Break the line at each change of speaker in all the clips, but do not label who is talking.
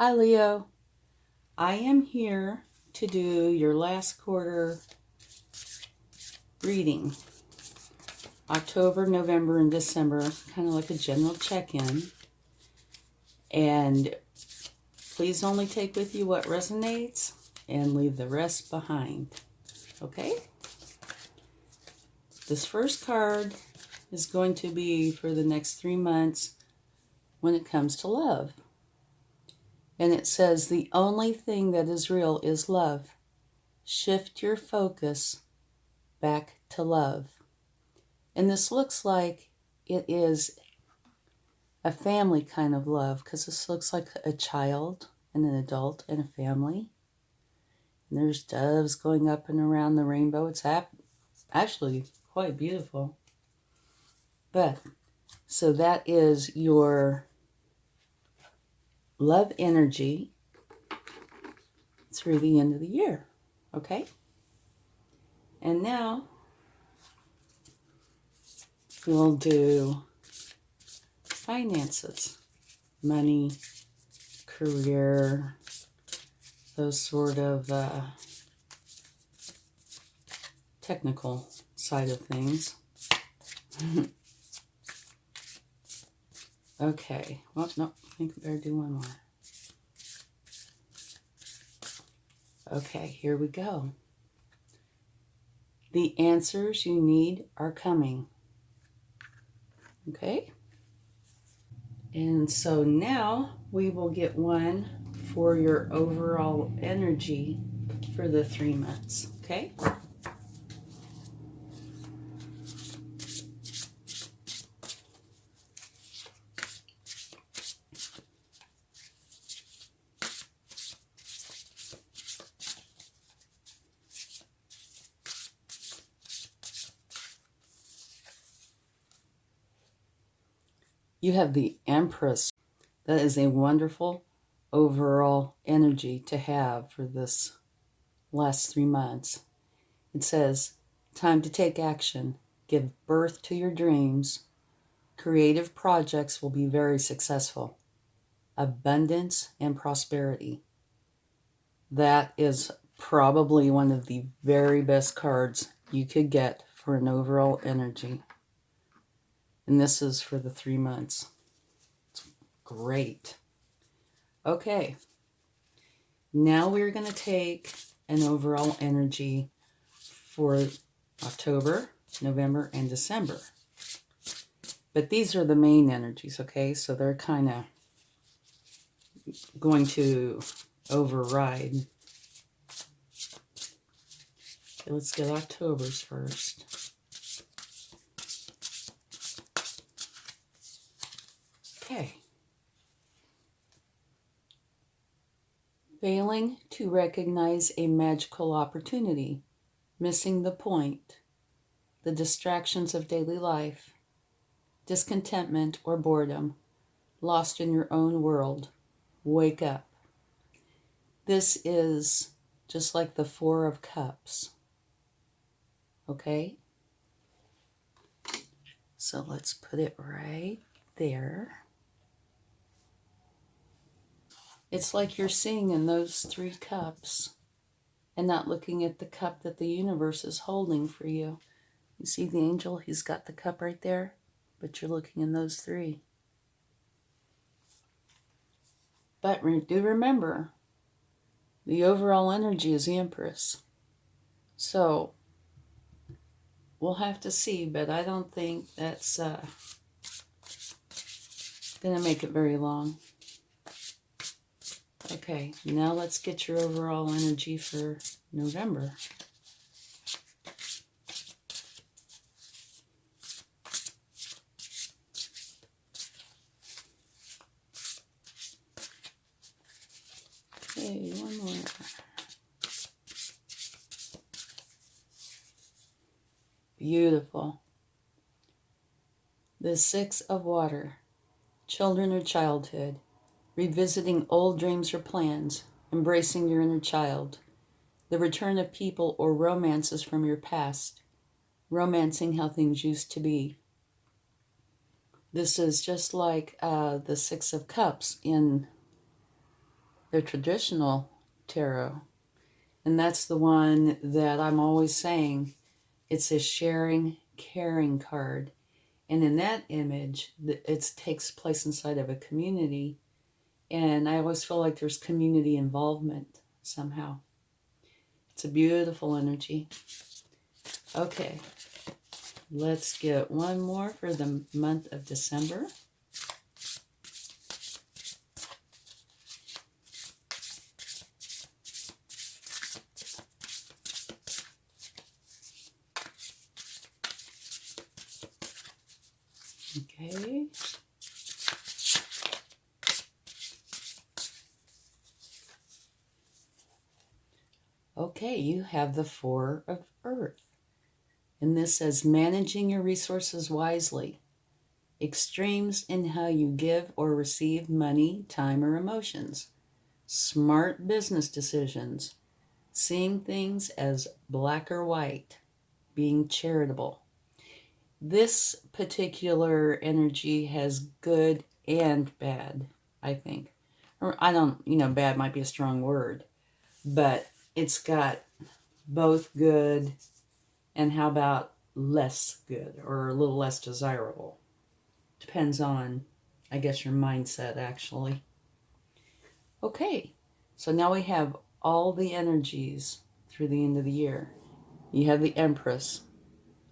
Hi Leo, I am here to do your last quarter reading. October, November, and December, kind of like a general check-in. And please only take with you what resonates and leave the rest behind. Okay? This first card is going to be for the next 3 months when it comes to love. And it says, the only thing that is real is love. Shift your focus back to love. And this looks like it is a family kind of love, because this looks like a child and an adult and a family. And there's doves going up and around the rainbow. It's actually quite beautiful. But, so that is your love energy through the end of the year. Okay? And now we'll do finances, money, career, those sort of technical side of things. Okay, well, no, I think I better do one more. Okay, here we go. The answers you need are coming. Okay? And so now we will get one for your overall energy for the 3 months. Okay? You have the Empress. That is a wonderful overall energy to have for this last 3 months. It says, time to take action. Give birth to your dreams. Creative projects will be very successful. Abundance and prosperity. That is probably one of the very best cards you could get for an overall energy. And this is for the 3 months. It's great. Okay. Now we're going to take an overall energy for October, November, and December. But these are the main energies, okay? So they're kind of going to override. Okay, let's get October's first. Okay. Failing to recognize a magical opportunity, missing the point, the distractions of daily life, discontentment or boredom, lost in your own world, wake up. This is just like the Four of Cups. Okay? So let's put it right there. It's like you're seeing in those 3 cups and not looking at the cup that the universe is holding for you. You see the angel? He's got the cup right there, but you're looking in those 3. But do remember, the overall energy is the Empress. So we'll have to see, but I don't think that's going to make it very long. Okay, now let's get your overall energy for November. Okay, one more. Beautiful. The 6 of Water. Children or childhood. Revisiting old dreams or plans. Embracing your inner child. The return of people or romances from your past. Romancing how things used to be. This is just like the 6 of Cups in the traditional tarot. And that's the one that I'm always saying. It's a sharing, caring card. And in that image, it takes place inside of a community. And I always feel like there's community involvement somehow. It's a beautiful energy. Okay, let's get one more for the month of December. Okay. Okay, you have the Four of Earth. And this says managing your resources wisely. Extremes in how you give or receive money, time, or emotions. Smart business decisions. Seeing things as black or white. Being charitable. This particular energy has good and bad, I think. Or I don't, bad might be a strong word, but it's got both good and how about less good or a little less desirable. Depends on, I guess, your mindset, actually. Okay, so now we have all the energies through the end of the year. You have the Empress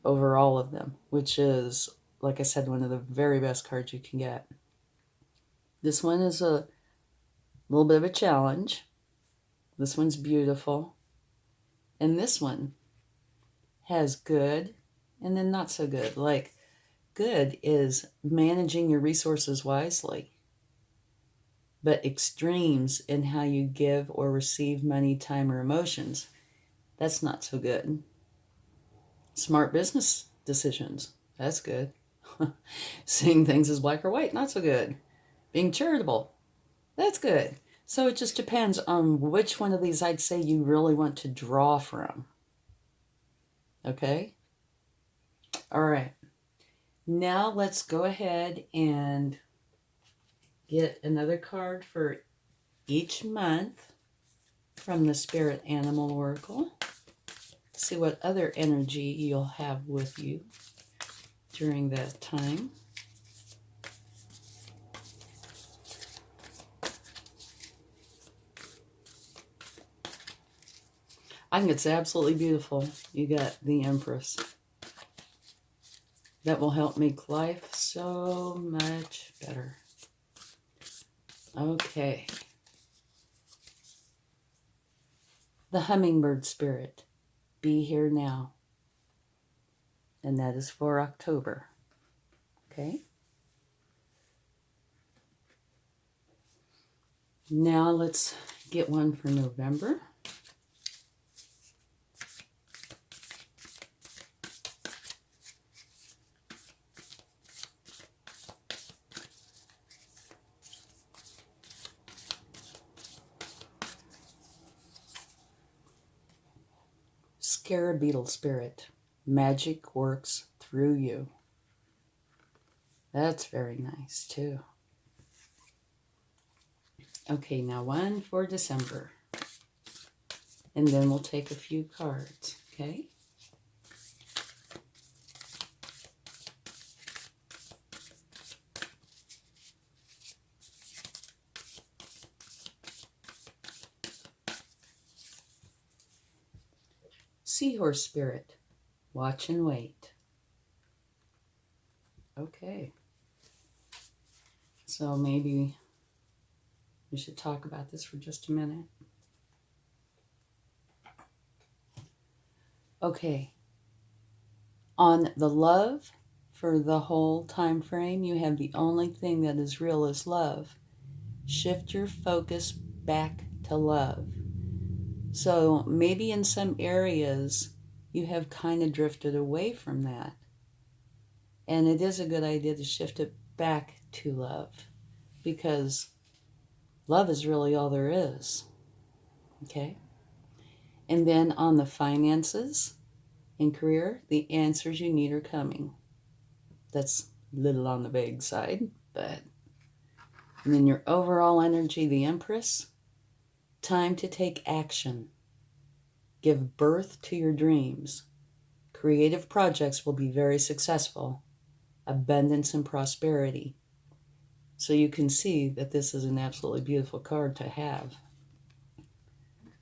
over all of them, which is, like I said, one of the very best cards you can get. This one is a little bit of a challenge. This one's beautiful. And this one has good and then not so good. Like, good is managing your resources wisely. But extremes in how you give or receive money, time, or emotions, that's not so good. Smart business decisions, that's good. Seeing things as black or white, not so good. Being charitable, that's good. So it just depends on which one of these I'd say you really want to draw from. Okay? All right. Now let's go ahead and get another card for each month from the Spirit Animal Oracle. See what other energy you'll have with you during that time. I think it's absolutely beautiful. You got the Empress. That will help make life so much better. Okay. The Hummingbird Spirit. Be here now. And that is for October. Okay. Now let's get one for November. Scarab Spirit. Magic works through you. That's very nice too. Okay, now one for December. And then we'll take a few cards, okay? Seahorse Spirit. Watch and wait. Okay. So maybe we should talk about this for just a minute. Okay. On the love for the whole time frame, you have the only thing that is real is love. Shift your focus back to love. So maybe in some areas you have kind of drifted away from that. And it is a good idea to shift it back to love, because love is really all there is. Okay? And then on the finances and career, the answers you need are coming. That's a little on the vague side, but... And then your overall energy, the Empress, Time to take action. Give birth to your dreams. Creative projects will be very successful. Abundance and prosperity. So you can see that this is an absolutely beautiful card to have.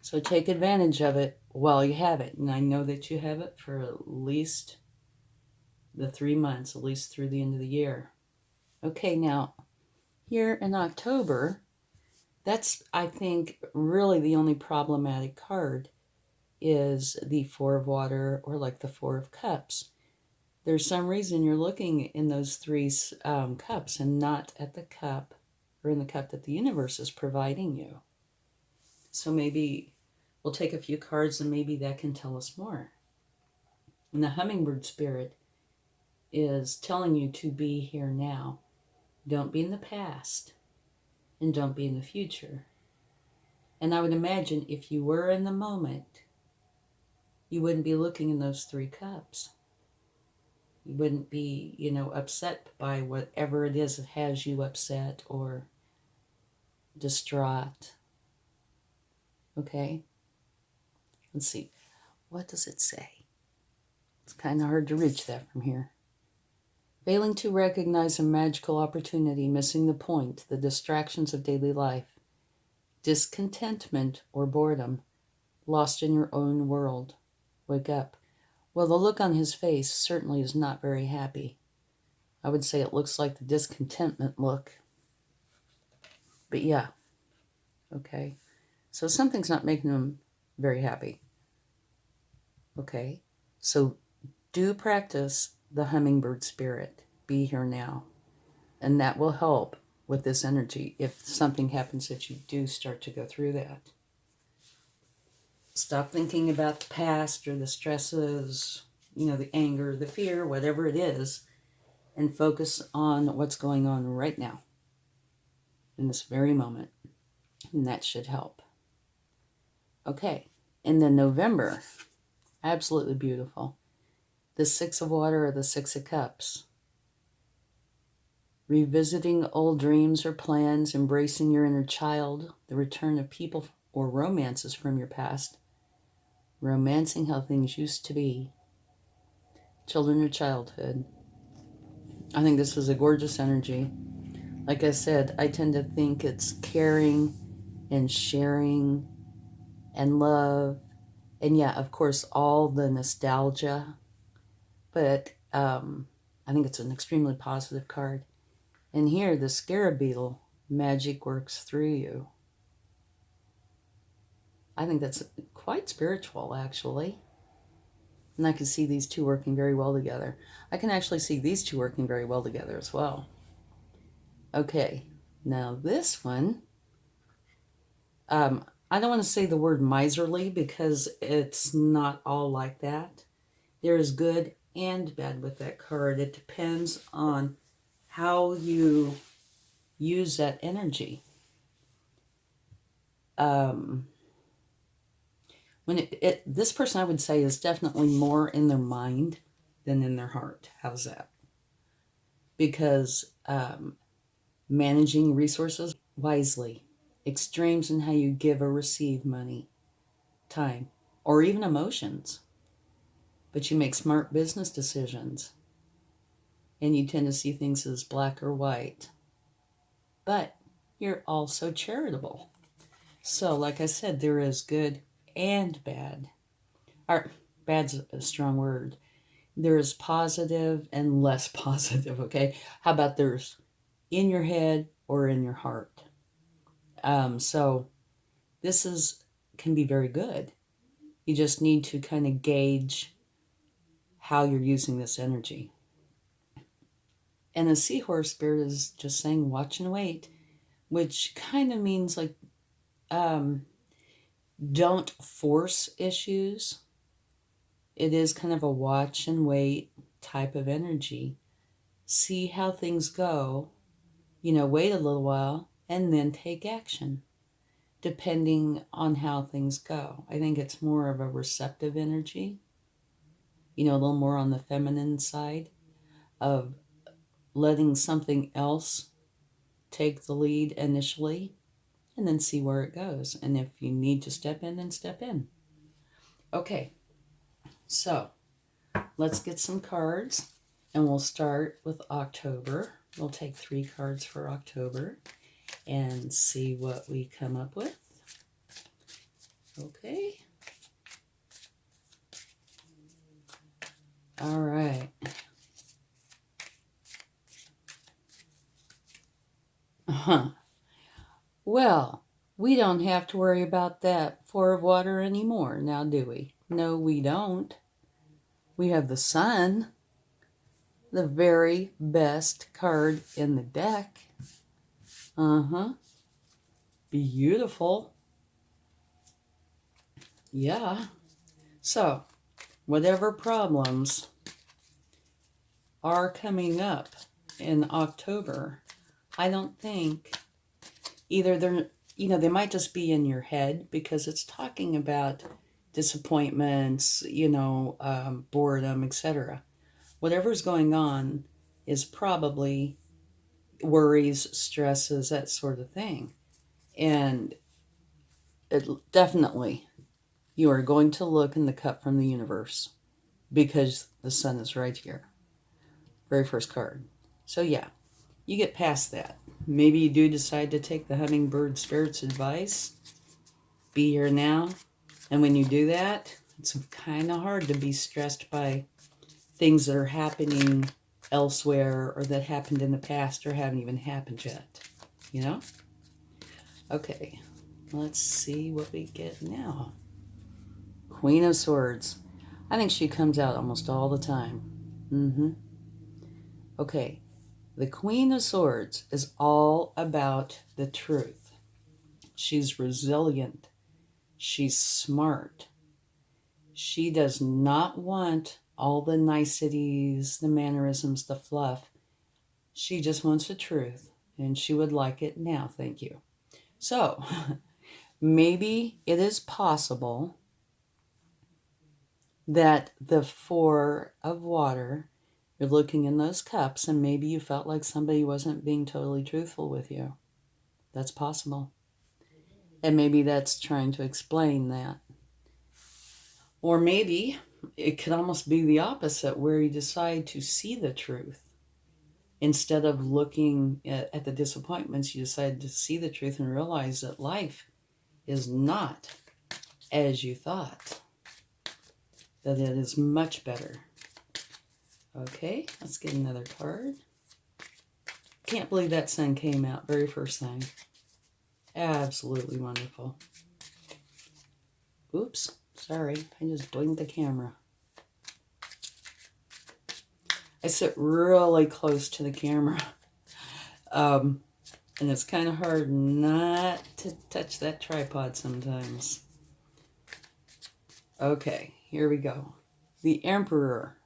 So take advantage of it while you have it. And I know that you have it for at least the 3 months, at least through the end of the year. Okay, now here in October, that's, I think, really the only problematic card is the Four of Water, or like the Four of Cups. There's some reason you're looking in those three cups and not at the cup, or in the cup that the universe is providing you. So maybe we'll take a few cards and maybe that can tell us more. And the hummingbird spirit is telling you to be here now. Don't be in the past and don't be in the future. And I would imagine if you were in the moment, you wouldn't be looking in those three cups. You wouldn't be, upset by whatever it is that has you upset or distraught. Okay? Let's see. What does it say? It's kind of hard to reach that from here. Failing to recognize a magical opportunity, missing the point, the distractions of daily life, discontentment or boredom, lost in your own world. Wake up. Well, the look on his face certainly is not very happy. I would say it looks like the discontentment look. But yeah, okay. So something's not making him very happy. Okay, so do practice the hummingbird spirit. Be here now. And that will help with this energy if something happens that you do start to go through that. Stop thinking about the past or the stresses, the anger, the fear, whatever it is, and focus on what's going on right now in this very moment. And that should help. Okay, and then November, absolutely beautiful. The Six of Water or the Six of Cups. Revisiting old dreams or plans, embracing your inner child, the return of people or romances from your past, romancing how things used to be, children or childhood. I think this is a gorgeous energy. Like I said, I tend to think it's caring and sharing and love. And yeah, of course, all the nostalgia. But I think it's an extremely positive card. And here, the scarab beetle, magic works through you. I think that's quite spiritual, actually. And I can see these two working very well together. I can actually see these two working very well together as well. Okay, now this one, I don't want to say the word miserly because it's not all like that. There is good and bad with that card. It depends on how you use that energy. This person, I would say, is definitely more in their mind than in their heart. How's that? Because managing resources wisely, extremes in how you give or receive money, time, or even emotions. But you make smart business decisions. And you tend to see things as black or white. But you're also charitable. So, like I said, there is good and bad. Or, bad's a strong word. There is positive and less positive, okay? How about there's in your head or in your heart? So, this can be very good. You just need to kind of gauge how you're using this energy. And the seahorse spirit is just saying, watch and wait, which kind of means like, don't force issues. It is kind of a watch and wait type of energy. See how things go, wait a little while, and then take action, depending on how things go. I think it's more of a receptive energy, a little more on the feminine side of letting something else take the lead initially, and then see where it goes. And if you need to step in, then step in. Okay, so let's get some cards, and we'll start with October. We'll take 3 cards for October and see what we come up with. Okay. All right. Well, we don't have to worry about that 4 of water anymore, now do we? No, we don't. We have the Sun, the very best card in the deck. Beautiful. Yeah. So, whatever problems are coming up in October, I don't think either they're, they might just be in your head because it's talking about disappointments, boredom, etc. Whatever's going on is probably worries, stresses, that sort of thing. And definitely, you are going to look in the cup from the universe because the Sun is right here. Very first card. So yeah, you get past that. Maybe you do decide to take the hummingbird spirit's advice. Be here now. And when you do that, it's kind of hard to be stressed by things that are happening elsewhere or that happened in the past or haven't even happened yet. Okay, let's see what we get now. Queen of Swords. I think she comes out almost all the time. Okay, the Queen of Swords is all about the truth. She's resilient. She's smart. She does not want all the niceties, the mannerisms, the fluff. She just wants the truth, and she would like it now, thank you. So, maybe it is possible that the 4 of water, you're looking in those cups, and maybe you felt like somebody wasn't being totally truthful with you. That's possible. And maybe that's trying to explain that. Or maybe it could almost be the opposite, where you decide to see the truth. Instead of looking at the disappointments, you decide to see the truth and realize that life is not as you thought. That it is much better. Okay, let's get another card. Can't believe that Sun came out very first thing. Absolutely wonderful. Oops, sorry, I just blinked the camera. I sit really close to the camera. And it's kind of hard not to touch that tripod sometimes. Okay, here we go. The Emperor.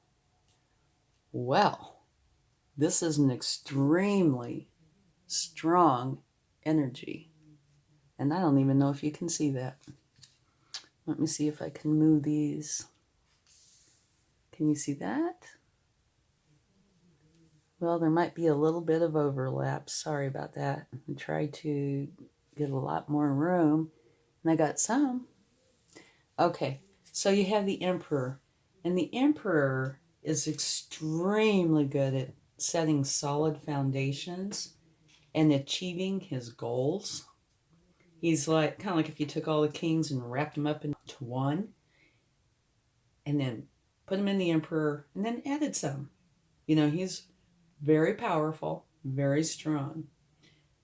Well, this is an extremely strong energy. And I don't even know if you can see that. Let me see if I can move these. Can you see that? Well, there might be a little bit of overlap. Sorry about that. I tried to get a lot more room, and I got some. Okay, so you have the Emperor. And the Emperor is extremely good at setting solid foundations and achieving his goals. He's like, kind of like if you took all the kings and wrapped them up into one, and then put them in the Emperor, and then added some. He's very powerful, very strong,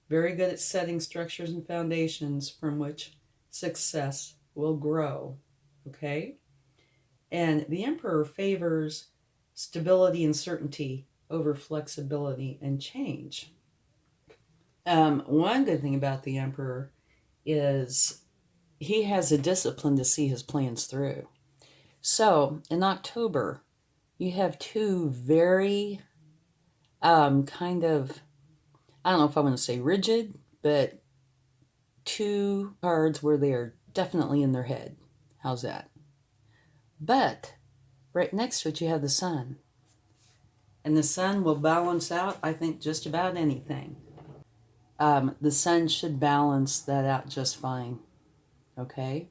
very good at setting structures and foundations from which success will grow. Okay? And the Emperor favors stability and certainty over flexibility and change. One good thing about the Emperor is he has a discipline to see his plans through. So in October, you have 2 very kind of, I don't know if I want to say rigid, but 2 cards where they are definitely in their head. How's that? But right next to it, you have the Sun. And the Sun will balance out, I think, just about anything. the sun should balance that out just fine. Okay?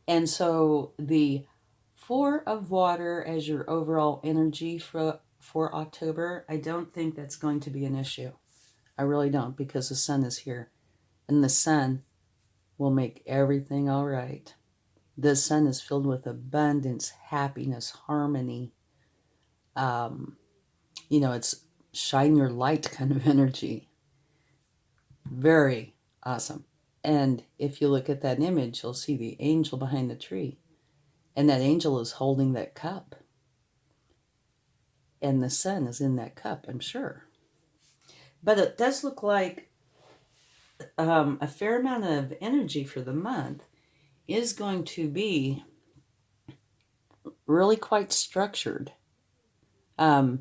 And so the Four of Water as your overall energy for October, I don't think that's going to be an issue. I really don't, because the sun is here. And the sun will make everything all right. The sun is filled with abundance, happiness, harmony. It's shine your light kind of energy. Very awesome. And if you look at that image, you'll see the angel behind the tree. And that angel is holding that cup. And the sun is in that cup, I'm sure. But it does look like a fair amount of energy for the month is going to be really quite structured. And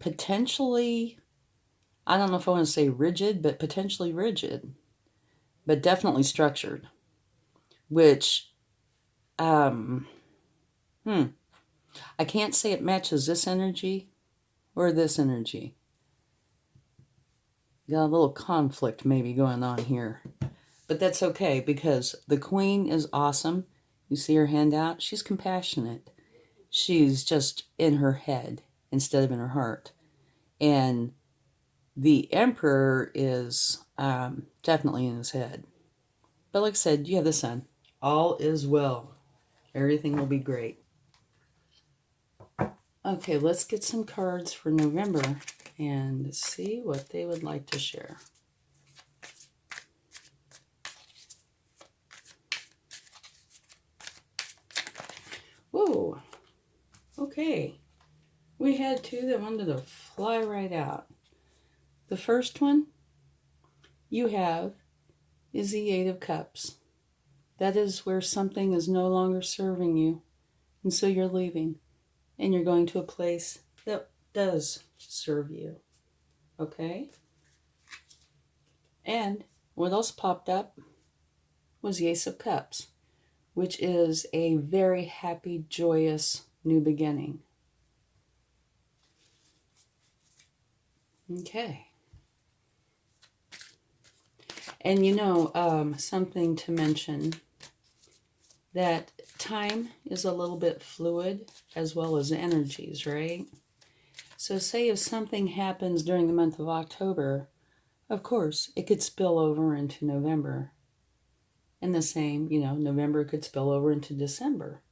potentially, I don't know if I want to say rigid, but potentially rigid, but definitely structured, which, I can't say it matches this energy or this energy. Got a little conflict maybe going on here, but that's okay, because the queen is awesome. You see her hand out? She's compassionate. She's just in her head instead of in her heart. And the emperor is definitely in his head. But like I said, you have the sun. All is well. Everything will be great. Okay, let's get some cards for November and see what they would like to share. Whoa. Okay. We had two that wanted to fly right out. The first one you have is the Eight of Cups. That is where something is no longer serving you, and so you're leaving, and you're going to a place that does serve you. Okay? And what else popped up was the Ace of Cups, which is a very happy, joyous new beginning. Okay. And something to mention, that time is a little bit fluid as well as energies, right? So say if something happens during the month of October, of course, it could spill over into November. And the same, November could spill over into December.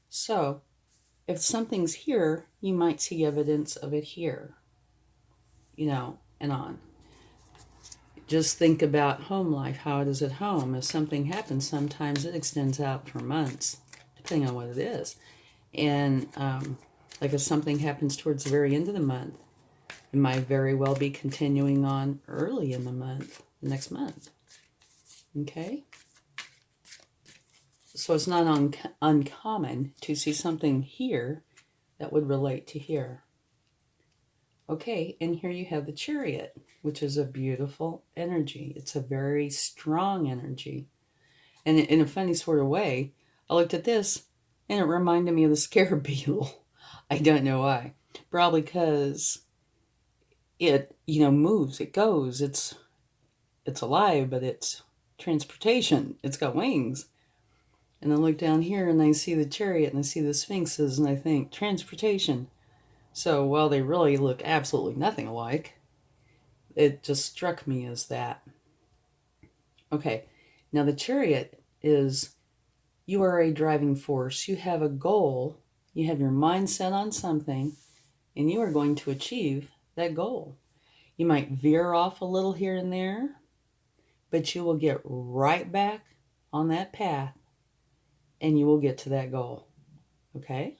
So if something's here, you might see evidence of it here, and on. Just think about home life, how it is at home. If something happens, sometimes it extends out for months, depending on what it is. And like if something happens towards the very end of the month, it might very well be continuing on early in the month, the next month. Okay? So it's not uncommon to see something here that would relate to here. Okay, and here you have the Chariot, which is a beautiful energy. It's a very strong energy. And in a funny sort of way, I looked at this and it reminded me of the scarab beetle. I don't know why. Probably because it, moves, it goes, it's alive, but it's transportation. It's got wings. And I look down here and I see the Chariot and I see the Sphinxes and I think transportation. So while they really look absolutely nothing alike, it just struck me as that. Okay, now the Chariot is, you are a driving force. You have a goal. You have your mind set on something, and you are going to achieve that goal. You might veer off a little here and there, but you will get right back on that path, and you will get to that goal. Okay?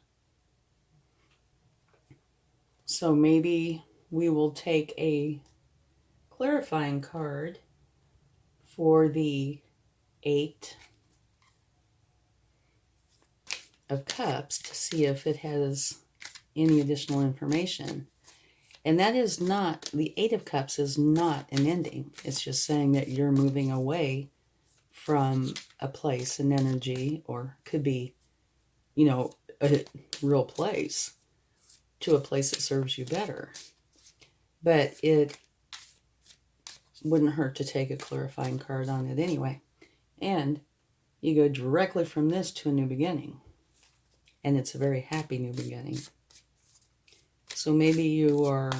So maybe we will take a clarifying card for the Eight of Cups to see if it has any additional information. And that is not, the Eight of Cups is not an ending. It's just saying that you're moving away from a place, an energy, or could be, a real place, to a place that serves you better. But it wouldn't hurt to take a clarifying card on it anyway. And you go directly from this to a new beginning. And it's a very happy new beginning. So maybe you are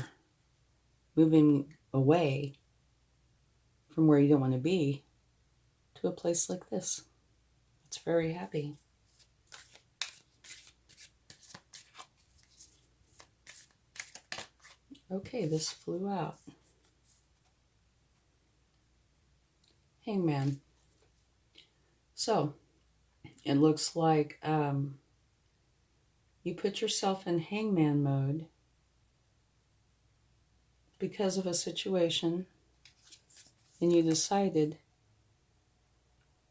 moving away from where you don't want to be to a place like this. It's very happy. Okay, this flew out. Hangman. So, it looks like you put yourself in hangman mode because of a situation, and you decided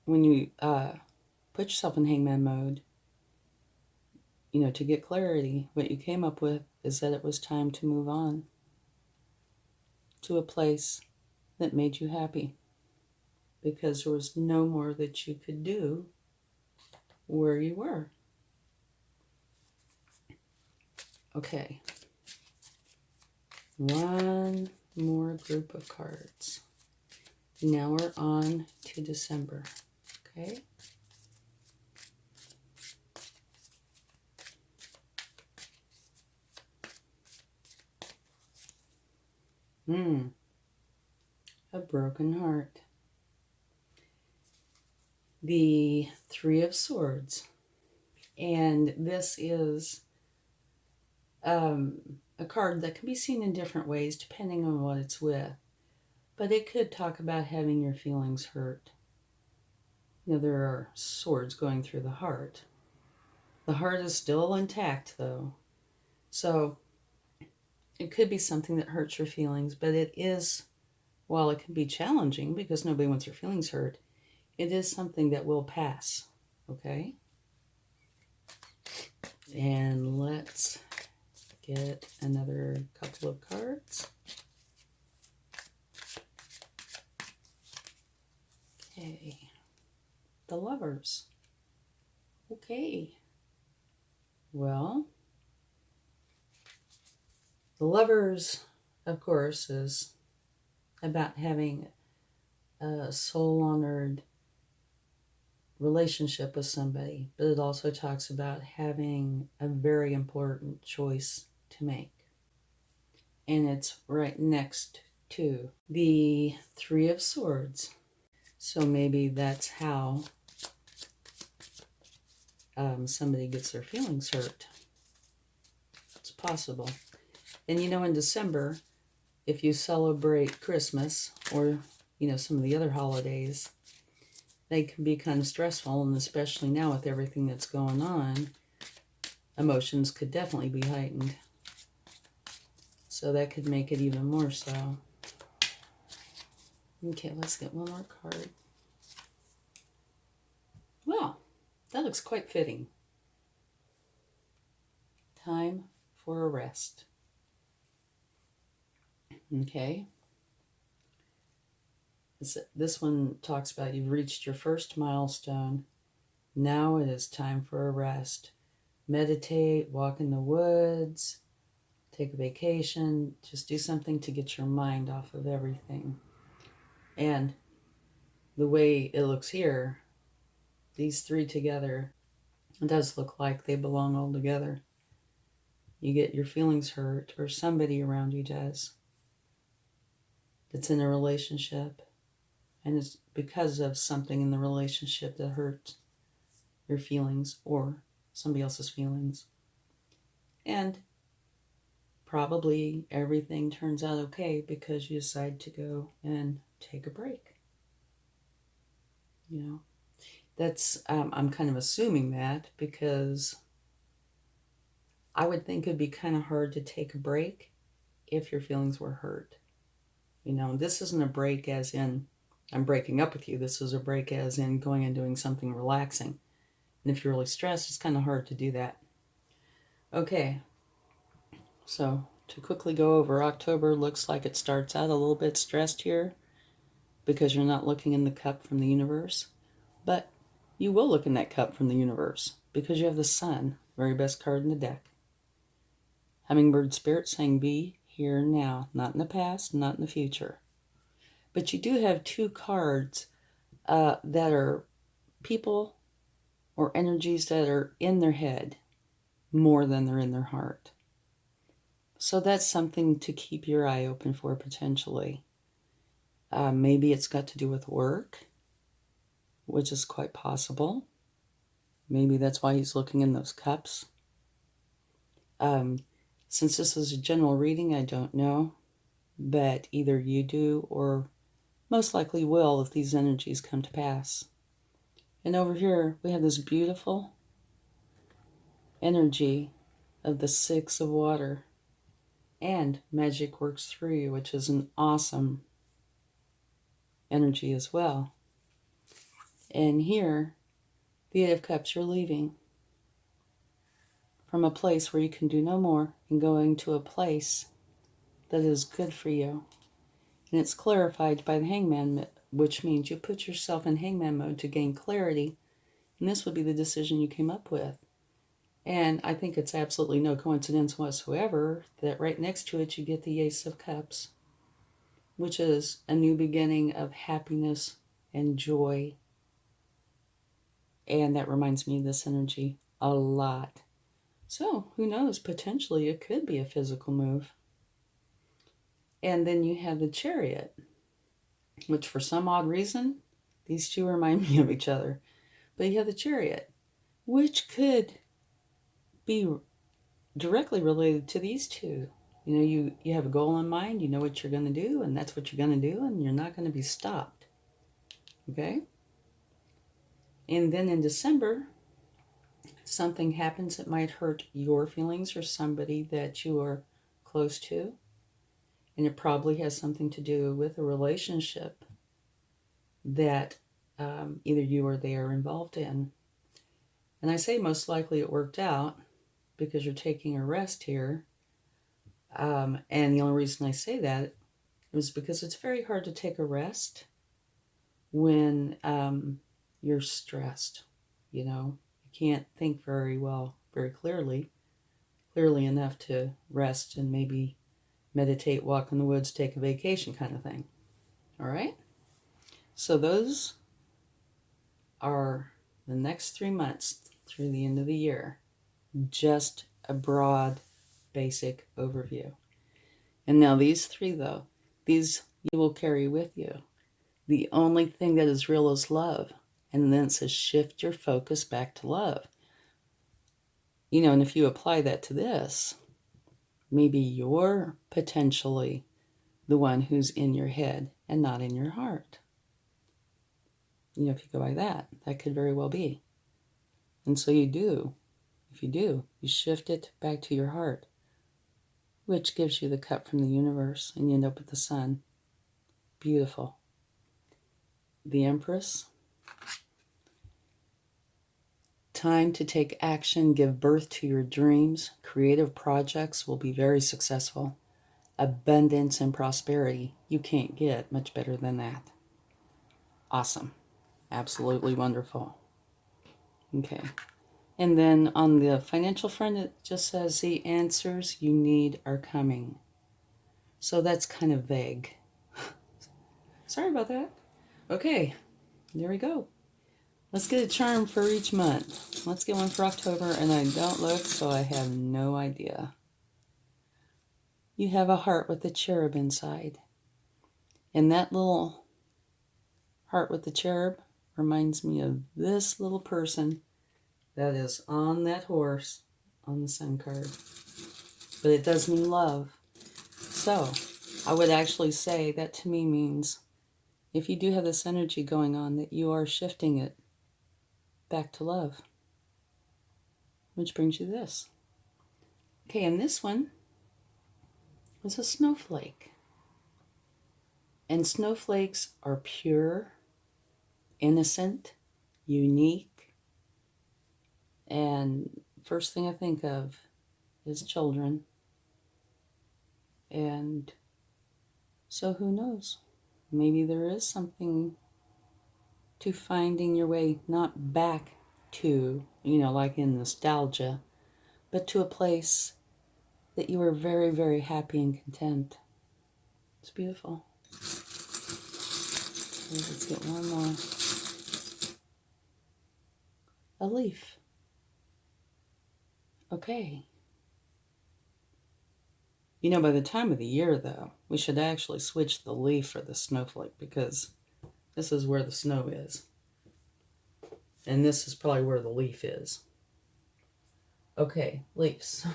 when you put yourself in hangman mode, to get clarity, what you came up with is that it was time to move on to a place that made you happy because there was no more that you could do where you were. Okay. One more group of cards. Now we're on to December. Okay. A broken heart. The Three of Swords. And this is a card that can be seen in different ways depending on what it's with. But it could talk about having your feelings hurt. There are swords going through the heart. The heart is still intact, though. So it could be something that hurts your feelings, but it is, while it can be challenging because nobody wants their feelings hurt, it is something that will pass. Okay? And let's get another couple of cards. Okay. The Lovers. Okay. Well, the Lovers, of course, is about having a soul-honored relationship with somebody, but it also talks about having a very important choice to make. And it's right next to the Three of Swords. So maybe that's how somebody gets their feelings hurt. It's possible. And in December, if you celebrate Christmas or, some of the other holidays, they can be kind of stressful, and especially now with everything that's going on, emotions could definitely be heightened. So that could make it even more so. Okay, let's get one more card. Well, that looks quite fitting. Time for a rest. Okay. This one talks about you've reached your first milestone. Now it is time for a rest. Meditate, walk in the woods, take a vacation, just do something to get your mind off of everything. And the way it looks here, these three together, it does look like they belong all together. You get your feelings hurt, or somebody around you does, that's in a relationship, and it's because of something in the relationship that hurt your feelings or somebody else's feelings. And probably everything turns out okay because you decide to go and take a break. That's, I'm kind of assuming that because I would think it'd be kind of hard to take a break if your feelings were hurt. This isn't a break as in I'm breaking up with you. This is a break as in going and doing something relaxing. And if you're really stressed, it's kind of hard to do that. Okay. So to quickly go over, October looks like it starts out a little bit stressed here because you're not looking in the cup from the universe. But you will look in that cup from the universe because you have the Sun, very best card in the deck. Hummingbird Spirit saying be here now, not in the past, not in the future. But you do have two cards that are people or energies that are in their head more than they're in their heart. So that's something to keep your eye open for potentially. Maybe it's got to do with work, which is quite possible. Maybe that's why he's looking in those cups. Since this is a general reading, I don't know, but either you do or most likely will if these energies come to pass. And over here, we have this beautiful energy of the Six of Water, and magic works through you, which is an awesome energy as well. And here, the Eight of Cups, you're leaving from a place where you can do no more and going to a place that is good for you. And it's clarified by the Hangman, which means you put yourself in Hangman mode to gain clarity, and this would be the decision you came up with. And I think it's absolutely no coincidence whatsoever that right next to it you get the Ace of Cups, which is a new beginning of happiness and joy. And that reminds me of this energy a lot. So, who knows, potentially it could be a physical move. And then you have the Chariot, which for some odd reason, these two remind me of each other. But you have the Chariot, which could be directly related to these two. You know, you have a goal in mind, you know what you're going to do, and that's what you're going to do, and you're not going to be stopped. Okay? And then in December, something happens that might hurt your feelings or somebody that you are close to. And it probably has something to do with a relationship that either you or they are involved in. And I say most likely it worked out because you're taking a rest here. And the only reason I say that is because it's very hard to take a rest when you're stressed. You know, you can't think very clearly enough to rest and maybe meditate, walk in the woods, take a vacation kind of thing. All right? So those are the next 3 months through the end of the year. Just a broad, basic overview. And now these three, though, these you will carry with you. The only thing that is real is love. And then it says shift your focus back to love. You know, and if you apply that to this, maybe you're potentially the one who's in your head and not in your heart. You know, if you go by that, that could very well be. And so you shift it back to your heart, which gives you the cup from the universe, and you end up with the sun. Beautiful. The Empress. Time to take action, give birth to your dreams. Creative projects will be very successful. Abundance and prosperity. You can't get much better than that. Awesome. Absolutely wonderful. Okay. And then on the financial front, it just says the answers you need are coming. So that's kind of vague. Sorry about that. Okay, there we go. Let's get a charm for each month. Let's get one for October, and I don't look, so I have no idea. You have a heart with a cherub inside. And that little heart with the cherub reminds me of this little person that is on that horse on the sun card. But it does mean love. So I would actually say that to me means if you do have this energy going on, that you are shifting it back to love. Which brings you this. Okay, and this one was a snowflake. And snowflakes are pure, innocent, unique. And first thing I think of is children. And so who knows? Maybe there is something to finding your way, not back to, like in nostalgia, but to a place that you are very, very happy and content. It's beautiful. Let's get one more. A leaf. Okay. You know, by the time of the year, though, we should actually switch the leaf for the snowflake because this is where the snow is. And this is probably where the leaf is. Okay, leaves.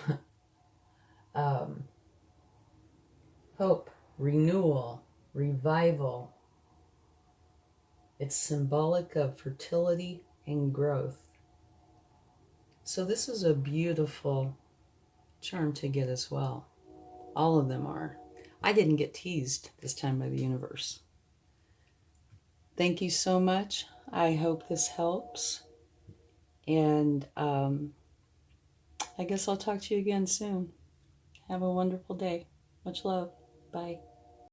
Hope, renewal, revival. It's symbolic of fertility and growth. So this is a beautiful charm to get as well. All of them are. I didn't get teased this time by the universe. Thank you so much. I hope this helps. And I guess I'll talk to you again soon. Have a wonderful day. Much love. Bye.